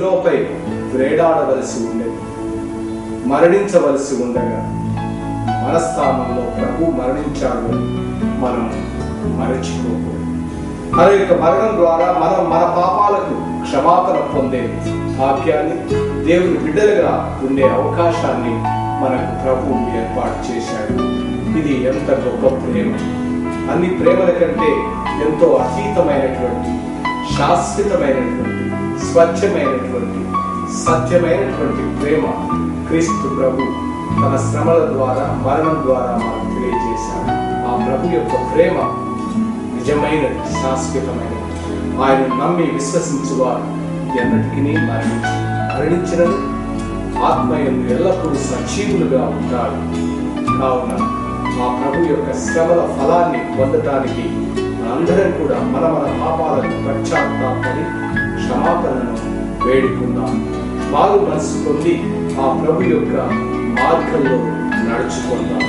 శిలువపై వేలాడవలసి ఉండేది, మరణించవలసి ఉండగా మన స్థానంలో ప్రభు మరణించాడు అని మనం మరచిపోకూడదు. మన యొక్క మరణం ద్వారా మనం మన పాపాలకు క్షమాపణ పొందే భాగ్యాన్ని, దేవుని బిడ్డలుగా ఉండే అవకాశాన్ని మనకు ప్రభువు ఏర్పాటు చేశాడు. ఇది ఎంత గొప్ప ప్రేమ! అన్ని ప్రేమల కంటే ఎంతో అతీతమైనటువంటి, శాశ్వతమైనటువంటి, స్వచ్ఛమైనటువంటి, సత్యమైనటువంటి ప్రేమ క్రీస్తు ప్రభు తన శ్రమల ద్వారా, మరణం ద్వారా మనకు తెలియజేశాడు. ఆ ప్రభు యొక్క ప్రేమ నిజమైనది, శాశ్వతమైనది. ఆయన నమ్మి విశ్వసించువారు ఎన్నటికీ మరణించినను ఆత్మయందు ఎల్లప్పుడూ సజీవులుగా ఉంటారు. కావున ఆ ప్రభు యొక్క శ్రమల ఫలాన్ని పొందటానికి మనందరం కూడా మన పాపాలకు పశ్చాత్తాపడి క్షమాపణను వేడుకుందాం. మారు మనసు పొంది ఆ ప్రభు యొక్క మార్గంలో నడుచుకుందాం.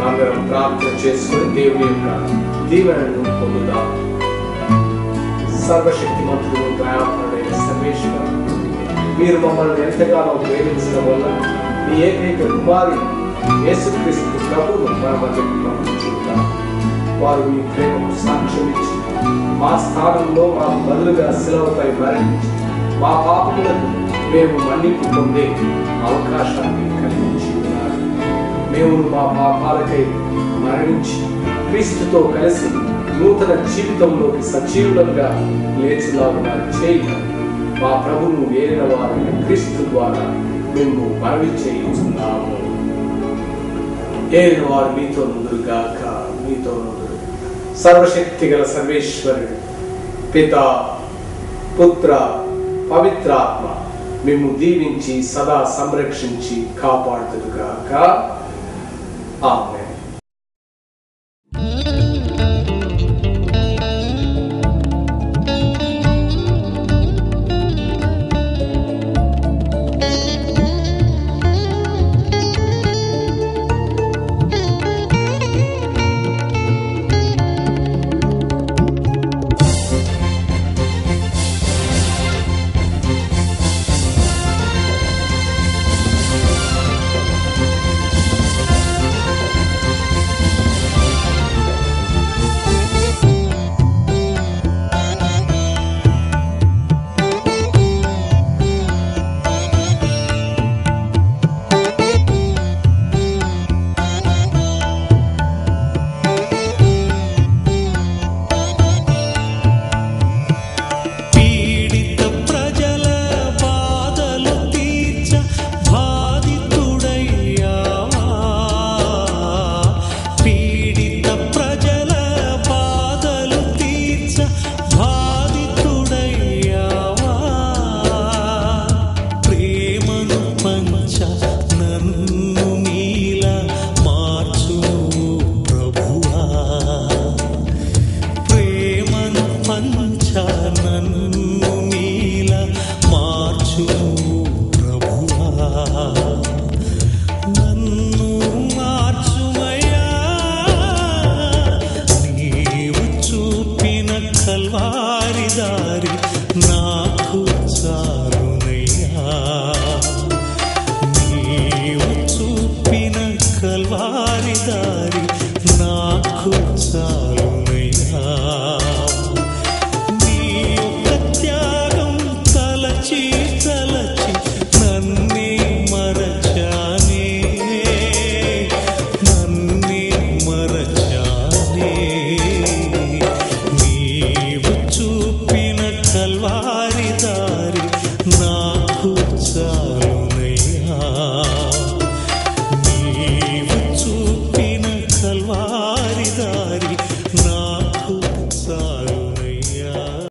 అందరం ప్రార్థన చేసుకుని దేవుని యొక్క దీవెనను పొందుదాం. సర్వశక్తిమంతుడు, దయాపరుడైన సర్వేశ్వరుడు, మీరు మమ్మల్ని ఎంతగానో ప్రేమించడం వల్ల మీ ఏకైక కుమారి యేసుక్రీస్తు ప్రభువును మన మధ్యకు పంపించుకుంటాం. వారు మీ ప్రేమకు సాక్ష్యం ఇచ్చి మా స్థానంలో మాకు బదులుగా శిలువపై మరణించి మా పాపములకు మేము మన్నింపు పొందే అవకాశాన్ని కలిగించి ఉన్నారు. మేము మా పాపాలకై మరణించి క్రీస్తుతో కలిసి నూతన జీవితంలోకి సజీవులంగా లేచులాగా చేయడం మా ప్రభువును ఏలిన వారైన క్రీస్తు ద్వారా మేము మనవి చేయుచున్నాము. ఏలిన వారు మీతో నుందురుగాక, మీతో నుందురు. సర్వశక్తి గల సర్వేశ్వరుడు పిత, పుత్ర, పవిత్రాత్మ మేము దీవించి సదా సంరక్షించి కాపాడుదురుగాక. ఆమేన్.